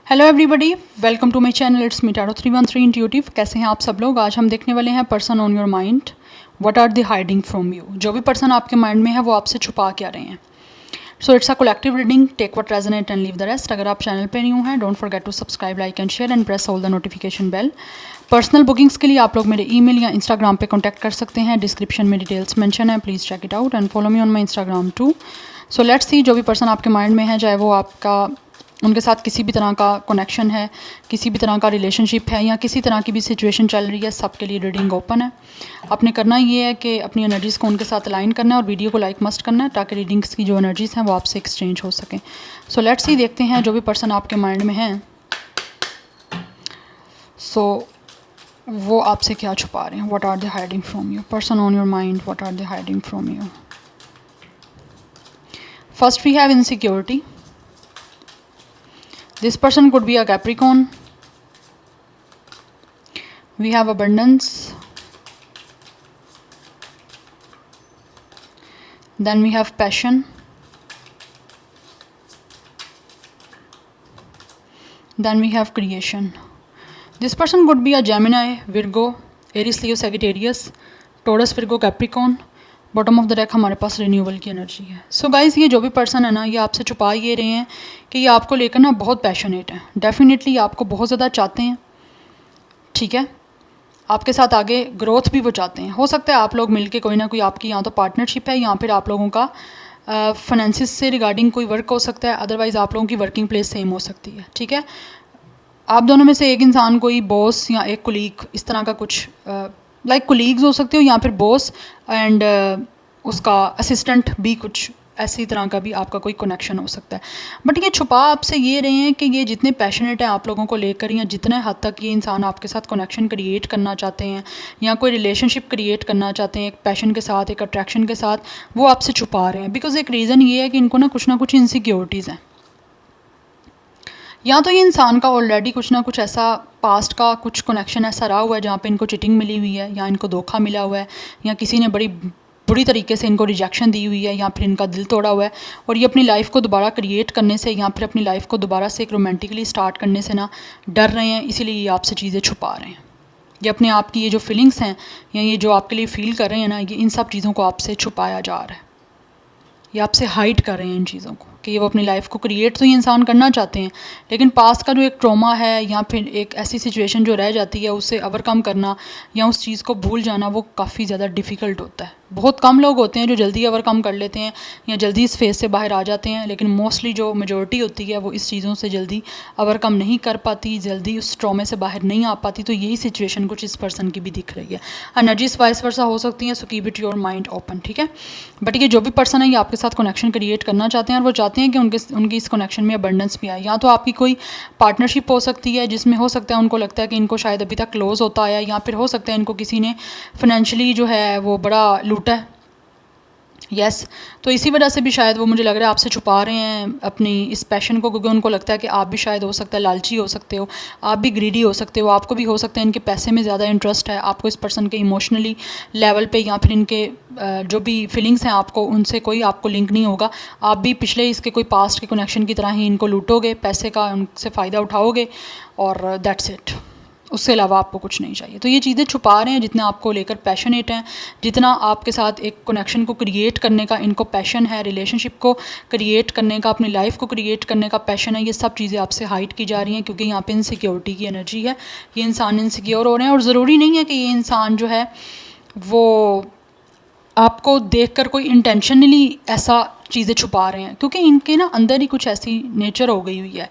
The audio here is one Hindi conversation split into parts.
Hello everybody, welcome to my channel. It's me tarot 313 intuitive. कैसे हैं आप सब लोग? आज हम देखने वाले हैं person on your mind, what are they hiding from you. जो भी पर्सन आपके माइंड में है वो आपसे छुपा क्या रहे हैं। So it's a collective reading, take what resonate and leave the rest. अगर आप चैनल पे न्यू हैं, don't forget to subscribe, like and share and press all the notification bell. Personal bookings के लिए आप लोग मेरे ईमेल या इंस्टाग्राम पे कॉन्टैक्ट कर सकते हैं। डिस्क्रिप्शन में डिटेल्स मेंशन है, please check it out and follow me on my Instagram too. So let's see, जो भी पर्सन आपके माइंड में है, चाहे वो आपका उनके साथ किसी भी तरह का कनेक्शन है, किसी भी तरह का रिलेशनशिप है या किसी तरह की भी सिचुएशन चल रही है, सबके लिए रीडिंग ओपन है। आपने करना ये है कि अपनी एनर्जीज़ को उनके साथ अलाइन करना है और वीडियो को लाइक मस्ट करना है ताकि रीडिंग्स की जो एनर्जीज़ हैं वो आपसे एक्सचेंज हो सकें। सो लेट्स सी, देखते हैं जो भी पर्सन आपके माइंड में है वो आपसे क्या छुपा रहे हैं। What are they hiding from you? Person on your mind, what are they hiding from you? First we have insecurity. This person could be a Capricorn. We have abundance. Then we have passion. Then we have creation. This person could be a Gemini, Virgo, Aries, Leo, Sagittarius, Taurus, Virgo, Capricorn. Bottom of the deck हमारे पास रिन्यूअल की एनर्जी है। सो गाइस, ये जो भी पर्सन है ना, ये आपसे छुपा ये रहे हैं कि ये आपको लेकर ना बहुत पैशनेट है। डेफिनेटली आपको बहुत ज़्यादा चाहते हैं, ठीक है। आपके साथ आगे ग्रोथ भी वो चाहते हैं। हो सकता है आप लोग मिलके कोई ना कोई आपकी या तो पार्टनरशिप है या फिर आप लोगों का फाइनेंसिस से रिगार्डिंग कोई वर्क हो सकता है। अदरवाइज़ आप लोगों की वर्किंग प्लेस सेम हो सकती है, ठीक है। आप दोनों में से एक इंसान कोई बॉस या एक कुलीग, इस तरह का कुछ लाइक कुलीग्स हो सकते हो या फिर बॉस एंड उसका असिस्टेंट भी, कुछ ऐसी तरह का भी आपका कोई कनेक्शन हो सकता है। बट ये छुपा आपसे ये रहे हैं कि ये जितने पैशनेट हैं आप लोगों को लेकर या जितने हद तक ये इंसान आपके साथ कनेक्शन क्रिएट करना चाहते हैं या कोई रिलेशनशिप क्रिएट करना चाहते हैं एक पैशन के साथ, एक अट्रैक्शन के साथ, वो आपसे छुपा रहे हैं। बिकॉज एक रीज़न ये है कि इनको ना कुछ इनसिक्योरिटीज़ हैं। या तो ये इंसान का ऑलरेडी कुछ ना कुछ ऐसा पास्ट का कुछ कनेक्शन ऐसा रहा हुआ है जहाँ पे इनको चिटिंग मिली हुई है या इनको धोखा मिला हुआ है या किसी ने बड़ी बुरी तरीके से इनको रिजेक्शन दी हुई है या फिर इनका दिल तोड़ा हुआ है और ये अपनी लाइफ को दोबारा क्रिएट करने से या फिर अपनी लाइफ को दोबारा से एक रोमांटिकली स्टार्ट करने से ना डर रहे हैं, इसीलिए ये आपसे चीज़ें छुपा रहे हैं। ये अपने आप की ये जो फीलिंग्स हैं या ये जो आपके लिए फ़ील कर रहे हैं ना, ये इन सब चीज़ों को आपसे छुपाया जा रहा है। ये आपसे हाइड कर रहे हैं इन चीज़ों को कि ये वो अपनी लाइफ को क्रिएट तो ये इंसान करना चाहते हैं, लेकिन पास्ट का जो एक ट्रॉमा है या फिर एक ऐसी सिचुएशन जो रह जाती है उससे ओवरकम करना या उस चीज़ को भूल जाना, वो काफ़ी ज़्यादा डिफ़िकल्ट होता है। बहुत कम लोग होते हैं जो जल्दी ओवरकम कर लेते हैं या जल्दी इस फेज़ से बाहर आ जाते हैं, लेकिन मोस्टली जो मेजॉरिटी होती है वो इस चीज़ों से जल्दी ओवरकम नहीं कर पाती, जल्दी उस ट्रॉमे से बाहर नहीं आ पाती। तो यही सिचुएशन कुछ इस पर्सन की भी दिख रही है। एनर्जीज वाइस वर्सा हो सकती हैं, so keep it your mind open, ठीक है। बट ये जो भी पर्सन है ये आपके साथ कनेक्शन क्रिएट करना चाहते हैं और वो चाहते हैं कि उनकी इस कनेक्शन में अबंडेंस भी आए। या तो आपकी कोई पार्टनरशिप हो सकती है जिसमें हो सकता है उनको लगता है कि इनको शायद अभी तक क्लोज होता आया, या फिर हो सकता है इनको किसी ने फाइनेंशियली जो है वो बड़ा लूटा है। यस तो इसी वजह से भी शायद वो, मुझे लग रहा है, आपसे छुपा रहे हैं अपनी इस पैशन को, क्योंकि उनको लगता है कि आप भी शायद हो सकता है लालची हो सकते हो, आप भी ग्रीडी हो सकते हो, आपको भी हो सकता है इनके पैसे में ज़्यादा इंटरेस्ट है, आपको इस पर्सन के इमोशनली लेवल पे या फिर इनके जो भी फीलिंग्स हैं आपको उनसे कोई आपको लिंक नहीं होगा। आप भी पिछले इसके कोई पास्ट के कनेक्शन की तरह ही इनको लूटोगे, पैसे का उनसे फ़ायदा उठाओगे और दैट्स इट। उससे अलावा आपको कुछ नहीं चाहिए। तो ये चीज़ें छुपा रहे हैं। जितना आपको लेकर पैशनेट हैं, जितना आपके साथ एक कनेक्शन को क्रिएट करने का इनको पैशन है, रिलेशनशिप को क्रिएट करने का, अपनी लाइफ को क्रिएट करने का पैशन है, ये सब चीज़ें आपसे हाइड की जा रही हैं क्योंकि यहाँ पे इनसिक्योरिटी की एनर्जी है। ये इंसान इनसिक्योर हो रहे हैं और ज़रूरी नहीं है कि ये इंसान जो है वो आपको देखकर कोई इंटेंशनली ऐसा चीज़ें छुपा रहे हैं, क्योंकि इनके ना अंदर ही कुछ ऐसी नेचर हो गई हुई है।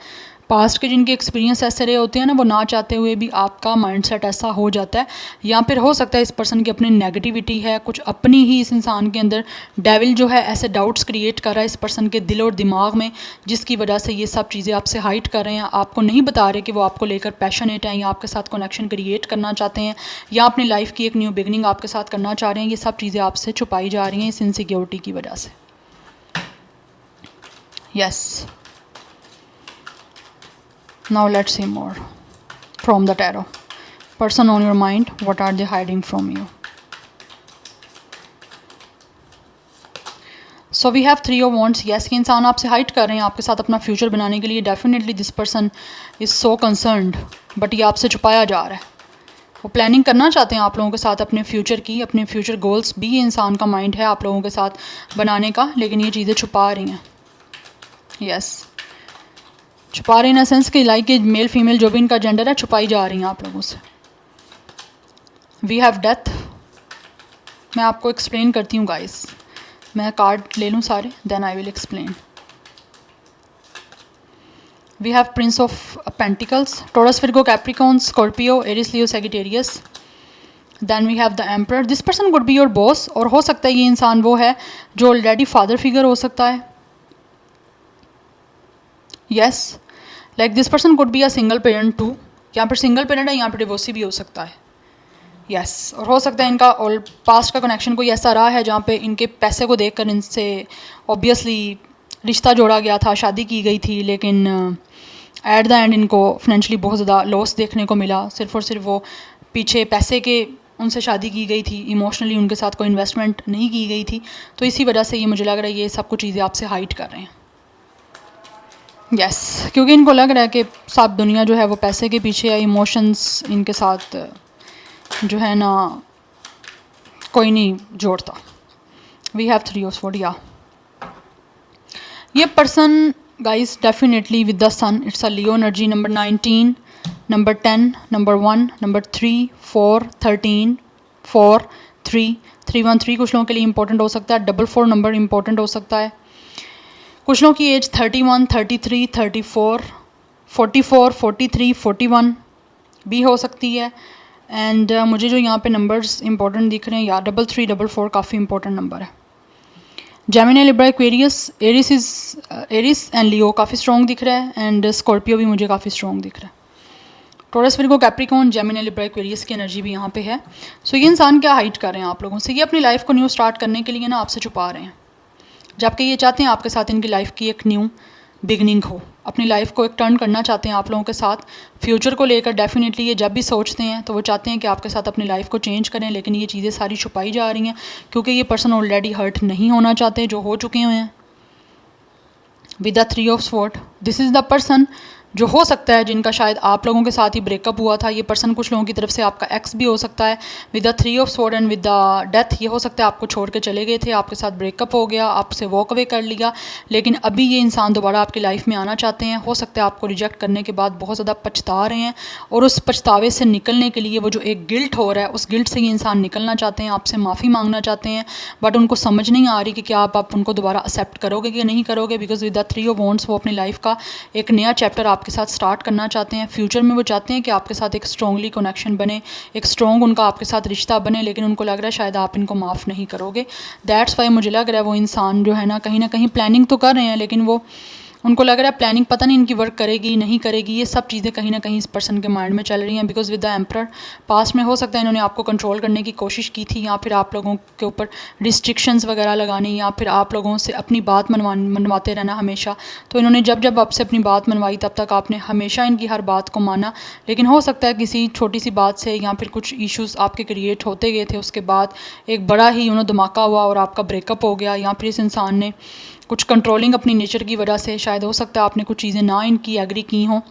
पास्ट के जिनके एक्सपीरियंस ऐसे रहे होते हैं ना, वो ना चाहते हुए भी आपका माइंडसेट ऐसा हो जाता है। या फिर हो सकता है इस पर्सन की अपनी नेगेटिविटी है, कुछ अपनी ही इस इंसान के अंदर डेविल जो है ऐसे डाउट्स क्रिएट कर रहा है इस पर्सन के दिल और दिमाग में, जिसकी वजह से ये सब चीज़ें आपसे हाइड कर रहे हैं। आपको नहीं बता रहे कि वो आपको लेकर पैशनेट हैं या आपके साथ कनेक्शन क्रिएट करना चाहते हैं या अपनी लाइफ की एक न्यू बिगनिंग आपके साथ करना चाह रहे हैं। ये सब चीज़ें आपसे छुपाई जा रही हैं इस इनसिक्योरिटी की वजह से। Yes, now let's see more from the tarot. Person on your mind, what are they hiding from you? So we have 3 of wands. Yes, ये इंसान आपसे हाइट कर रहे हैं आपके साथ अपना फ्यूचर बनाने के लिए। Definitely this person is so concerned, but ये आपसे छुपाया जा रहा है। वो प्लानिंग करना चाहते हैं आप लोगों के साथ अपने फ्यूचर की, अपने फ्यूचर गोल्स भी ये इंसान का माइंड है आप लोगों के साथ बनाने का, लेकिन ये चीज़ें छुपा रही हैं। यस, छुपा रही इन सेंस कि लाइक ये मेल फीमेल जो भी इनका जेंडर है छुपाई जा रही हैं आप लोगों से। We have death. मैं आपको एक्सप्लेन करती हूँ गाइस, मैं कार्ड ले लूँ सारे, then I will explain. We have Prince of Pentacles, Taurus, Virgo, Capricorn, Scorpio, Aries, Leo, Sagittarius. Then we have the Emperor. This person could be your boss, और हो सकता है ये इंसान वो है जो ऑलरेडी फादर फिगर हो सकता है। Yes, like this person could be a single parent too. यहाँ पर सिंगल पेरेंट है, यहाँ पर डिवोर्सी भी हो सकता है। यस, और हो सकता है इनका और पास्ट का कनेक्शन कोई ऐसा रहा है जहाँ पे इनके पैसे को देखकर इनसे ऑब्वियसली रिश्ता जोड़ा गया था, शादी की गई थी, लेकिन एट द एंड इनको फाइनेंशियली बहुत ज़्यादा लॉस देखने को मिला। सिर्फ और सिर्फ वो पीछे पैसे के उनसे शादी की गई थी, इमोशनली उनके साथ कोई इन्वेस्टमेंट नहीं की गई थी। तो इसी वजह से ये मुझे लग रहा है ये सब कुछ चीज़ें आपसे हाइड कर रहे हैं। यस, क्योंकि इनको लग रहा है कि सब दुनिया जो है वो पैसे के पीछे है, इमोशंस इनके साथ जो है ना कोई नहीं जोड़ता। We have 3 of sword. या ये person guys definitely with the sun, it's a Leo energy. Number 19, number 10, number 1, number 3, 4, 13, 4, 3, 313 कुछ लोगों के लिए इंपॉर्टेंट हो सकता है। 44 नंबर इंपॉर्टेंट हो सकता है। कुछ लोगों की एज 31, 33, 34, 44, 43, 41 भी हो सकती है। एंड मुझे जो यहाँ पे नंबर्स इंपॉर्टेंट दिख रहे हैं, या 33, 44 काफ़ी इंपॉर्टेंट नंबर है। Gemini, Libra, Aquarius, Aries and Leo काफ़ी स्ट्रॉन्ग दिख रहा है, एंड स्कॉर्पियो भी मुझे काफ़ी स्ट्रॉन्ग दिख रहा है। Taurus, Virgo, Capricorn, Gemini, Libra, Aquarius की एनर्जी भी यहाँ पे है। सो ये इंसान क्या हाइड कर रहे हैं आप लोगों से, ये अपनी लाइफ को न्यू स्टार्ट करने के लिए ना आपसे छुपा रहे हैं, जबकि ये चाहते हैं आपके साथ इनकी लाइफ की एक न्यू बिगनिंग हो, अपनी लाइफ को एक टर्न करना चाहते हैं आप लोगों के साथ फ्यूचर को लेकर। डेफिनेटली ये जब भी सोचते हैं तो वो चाहते हैं कि आपके साथ अपनी लाइफ को चेंज करें, लेकिन ये चीज़ें सारी छुपाई जा रही हैं क्योंकि ये पर्सन ऑलरेडी हर्ट नहीं होना चाहते, जो हो चुके हुए हैं। With the 3 of sword, this is the person जो हो सकता है जिनका शायद आप लोगों के साथ ही ब्रेकअप हुआ था। ये पर्सन कुछ लोगों की तरफ से आपका एक्स भी हो सकता है। With the 3 of sword and with the death, ये हो सकता है आपको छोड़ के चले गए थे, आपके साथ ब्रेकअप हो गया, आपसे वॉक अवे कर लिया, लेकिन अभी ये इंसान दोबारा आपकी लाइफ में आना चाहते हैं। हो सकता है आपको रिजेक्ट करने के बाद बहुत ज़्यादा पछता रहे हैं, और उस पछतावे से निकलने के लिए वो जो एक गिल्ट हो रहा है, उस गिल्ट से ये इंसान निकलना चाहते हैं, आपसे माफ़ी मांगना चाहते हैं, बट उनको समझ नहीं आ रही कि क्या आप उनको दोबारा एक्सेप्ट करोगे कि नहीं करोगे। Because with the 3 of wands वो अपनी लाइफ का एक नया चैप्टर आपके साथ स्टार्ट करना चाहते हैं। फ्यूचर में वो चाहते हैं कि आपके साथ एक स्ट्रॉन्गली कनेक्शन बने, एक स्ट्रॉन्ग उनका आपके साथ रिश्ता बने, लेकिन उनको लग रहा है शायद आप इनको माफ़ नहीं करोगे। दैट्स वाई मुझे लग रहा है वो इंसान जो है ना कहीं प्लानिंग तो कर रहे हैं, लेकिन वो उनको लग रहा है प्लानिंग पता नहीं इनकी वर्क करेगी नहीं करेगी। ये सब चीज़ें कहीं ना कहीं इस पर्सन के माइंड में चल रही हैं। Because with the emperor, past में हो सकता है इन्होंने आपको कंट्रोल करने की कोशिश की थी, या फिर आप लोगों के ऊपर रिस्ट्रिक्शंस वगैरह लगाने, या फिर आप लोगों से अपनी बात मनवाते रहना हमेशा। तो इन्होंने जब आपसे अपनी बात मनवाई तब तक आपने हमेशा इनकी हर बात को माना, लेकिन हो सकता है किसी छोटी सी बात से या फिर कुछ इश्यूज़ आपके क्रिएट होते गए थे, उसके बाद एक बड़ा ही धमाका हुआ और आपका ब्रेकअप हो गया, या फिर इस इंसान ने कुछ कंट्रोलिंग अपनी नेचर की वजह से, शायद हो सकता है आपने कुछ चीज़ें ना इनकी एग्री की हों,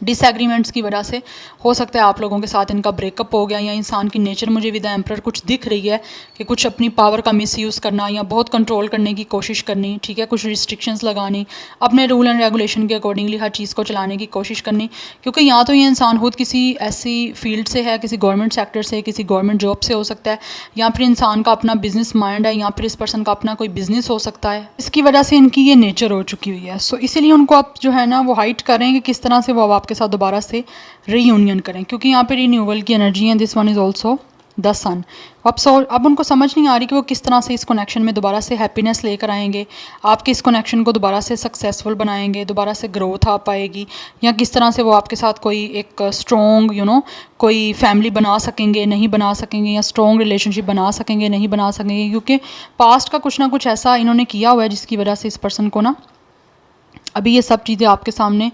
डिसएग्रीमेंट्स की वजह से हो सकता है आप लोगों के साथ इनका ब्रेकअप हो गया। या इंसान की नेचर मुझे विद द एम्परर कुछ दिख रही है कि कुछ अपनी पावर का मिसयूज़ करना, या बहुत कंट्रोल करने की कोशिश करनी, ठीक है, कुछ रिस्ट्रिक्शंस लगानी, अपने रूल एंड रेगुलेशन के अकॉर्डिंगली हर चीज़ को चलाने की कोशिश करनी। क्योंकि या तो ये इंसान खुद किसी ऐसी फील्ड से है, किसी गवर्नमेंट सेक्टर से, किसी गवर्नमेंट जॉब से हो सकता है, या फिर इंसान का अपना बिजनेस माइंड है, या फिर इस पर्सन का अपना कोई बिजनेस हो सकता है। इसकी वजह से इनकी ये नेचर हो चुकी हुई है। सो इसीलिए उनको आप जो है ना वो हाइट करें कि किस तरह से वो आपके साथ दोबारा से रीयूनियन करें, क्योंकि यहाँ पे रिन्यूअल की एनर्जी है। This one is also the sun. अब उनको समझ नहीं आ रही कि वो किस तरह से इस कनेक्शन में दोबारा से हैप्पीनेस लेकर आएंगे, आपके इस कनेक्शन को दोबारा से सक्सेसफुल बनाएंगे, दोबारा से ग्रोथ आ पाएगी, या किस तरह से वो आपके साथ कोई एक स्ट्रॉन्ग कोई फैमिली बना सकेंगे नहीं बना सकेंगे, या स्ट्रॉन्ग रिलेशनशिप बना सकेंगे नहीं बना सकेंगे। क्योंकि पास्ट का कुछ ना कुछ ऐसा इन्होंने किया हुआ है जिसकी वजह से इस पर्सन को ना अभी ये सब चीज़ें आपके सामने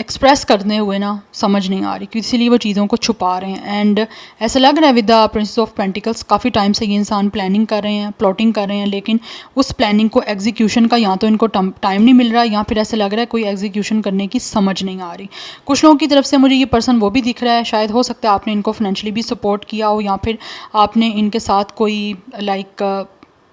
एक्सप्रेस करते हुए ना समझ नहीं आ रही, क्योंकि इसीलिए वो चीज़ों को छुपा रहे हैं। एंड ऐसा लग रहा है with the princess of pentacles काफ़ी टाइम से ये इंसान प्लानिंग कर रहे हैं, प्लॉटिंग कर रहे हैं, लेकिन उस प्लानिंग को एग्जीक्यूशन का या तो इनको टाइम नहीं मिल रहा, या फिर ऐसा लग रहा है कोई एग्जीक्यूशन करने की समझ नहीं आ रही। कुछ लोगों की तरफ से मुझे ये पर्सन वो भी दिख रहा है, शायद हो सकता है आपने इनको फाइनेंशियली भी सपोर्ट किया हो, या फिर आपने इनके साथ कोई like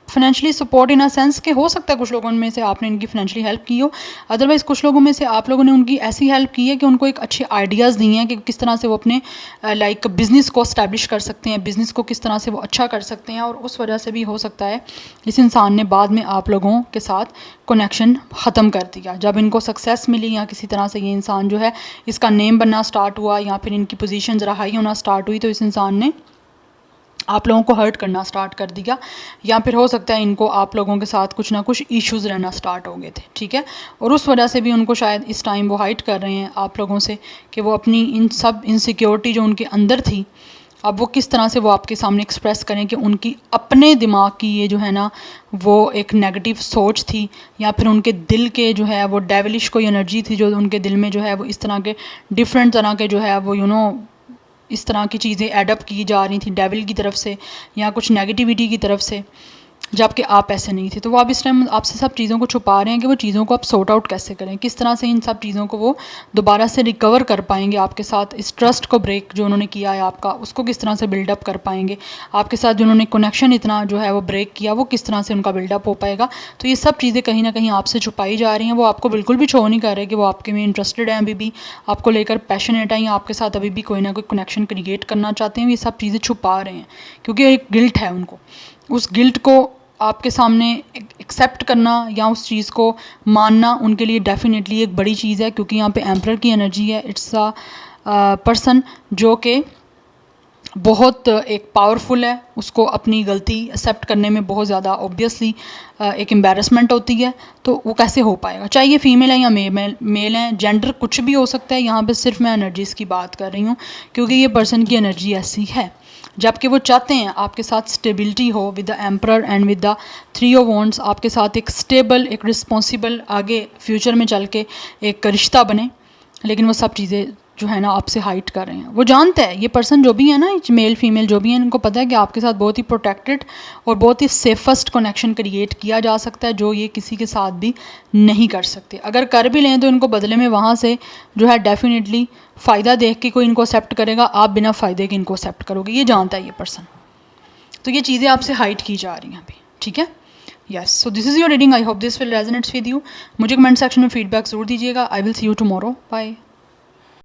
financially support in a sense के हो सकता है कुछ लोगों में से आपने इनकी फाइनेंशियली हेल्प की हो, अदरवाइज़ कुछ लोगों में से आप लोगों ने उनकी ऐसी हेल्प की है कि उनको एक अच्छे आइडियाज़ दिए हैं कि किस तरह से वो अपने लाइक बिज़नेस को इस्टेब्लिश कर सकते हैं, बिज़नेस को किस तरह से वो अच्छा कर सकते हैं। और उस वजह से भी हो सकता है इस इंसान ने बाद में आप लोगों के साथ कनेक्शन ख़त्म कर दिया। जब इनको सक्सेस मिली या किसी तरह से ये इंसान जो है इसका नेम बनना स्टार्ट हुआ, या फिर इनकी पोजीशन ज़रा हाई होना स्टार्ट हुई, तो इस इंसान ने आप लोगों को हर्ट करना स्टार्ट कर दिया, या फिर हो सकता है इनको आप लोगों के साथ कुछ ना कुछ इश्यूज़ रहना स्टार्ट हो गए थे, ठीक है। और उस वजह से भी उनको शायद इस टाइम वो हाइड कर रहे हैं आप लोगों से कि वो अपनी इन सब इनसिक्योरिटी जो उनके अंदर थी, अब वो किस तरह से वो आपके सामने एक्सप्रेस करें कि उनकी अपने दिमाग की ये जो है ना वो एक नेगेटिव सोच थी, या फिर उनके दिल के जो है वो डेविलिश कोई एनर्जी थी जो उनके दिल में जो है वो इस तरह के डिफरेंट तरह के जो है वो इस तरह की चीज़ें एडअप की जा रही थी डेविल की तरफ से या कुछ नेगेटिविटी की तरफ से, जबकि आप ऐसे नहीं थे। तो वो आप इस टाइम आपसे सब चीज़ों को छुपा रहे हैं कि वो चीज़ों को आप सॉर्ट आउट कैसे करें, किस तरह से इन सब चीज़ों को वो दोबारा से रिकवर कर पाएंगे आपके साथ, इस ट्रस्ट को ब्रेक जो उन्होंने किया है आपका उसको किस तरह से बिल्डअप कर पाएंगे, आपके साथ जो उन्होंने कनेक्शन इतना जो है वो ब्रेक किया वो किस तरह से उनका बिल्डअप हो पाएगा। तो ये सब चीज़ें कहीं ना कहीं आपसे छुपाई जा रही हैं। वो आपको बिल्कुल भी शो नहीं कर रहे कि वो आपके में इंटरेस्टेड हैं, अभी भी आपको लेकर पैशनेट हैं, या आपके साथ अभी भी कोई ना कोई कनेक्शन क्रिएट करना चाहते हैं। ये सब चीज़ें छुपा रहे हैं क्योंकि एक गिल्ट है उनको, उस गिल्ट को आपके सामने एक्सेप्ट करना या उस चीज़ को मानना उनके लिए डेफिनेटली एक बड़ी चीज़ है, क्योंकि यहाँ पे एम्परर की एनर्जी है। इट्स अ पर्सन जो कि बहुत एक पावरफुल है, उसको अपनी गलती एक्सेप्ट करने में बहुत ज़्यादा ऑब्वियसली एक एम्बैरसमेंट होती है। तो वो कैसे हो पाएगा, चाहे ये फीमेल है या मेल है, जेंडर कुछ भी हो सकता है। यहाँ पे सिर्फ मैं एनर्जीज़ की बात कर रही हूँ क्योंकि ये पर्सन की एनर्जी ऐसी है, जबकि वो चाहते हैं आपके साथ स्टेबिलिटी हो with the emperor and with the 3 of wands, आपके साथ एक स्टेबल एक रिस्पॉन्सिबल आगे फ्यूचर में चल के एक रिश्ता बने। लेकिन वो सब चीज़ें जो है ना आपसे हाइड कर रहे हैं। वो जानते हैं ये पर्सन जो भी है ना, मेल फीमेल जो भी है, इनको पता है कि आपके साथ बहुत ही प्रोटेक्टेड और बहुत ही सेफेस्ट कनेक्शन क्रिएट किया जा सकता है जो ये किसी के साथ भी नहीं कर सकते। अगर कर भी लें तो इनको बदले में वहाँ से जो है डेफिनेटली फ़ायदा देख के कोई इनको एक्सेप्ट करेगा, आप बिना फ़ायदे के इनको एक्सेप्ट करोगे, ये जानता है ये पर्सन। तो ये चीज़ें आपसे हाइड की जा रही हैं अभी, ठीक है। Yes, so this is your reading. I hope this will resonates with you. मुझे कमेंट सेक्शन में फीडबैक ज़रूर दीजिएगा। I will see you tomorrow. Bye.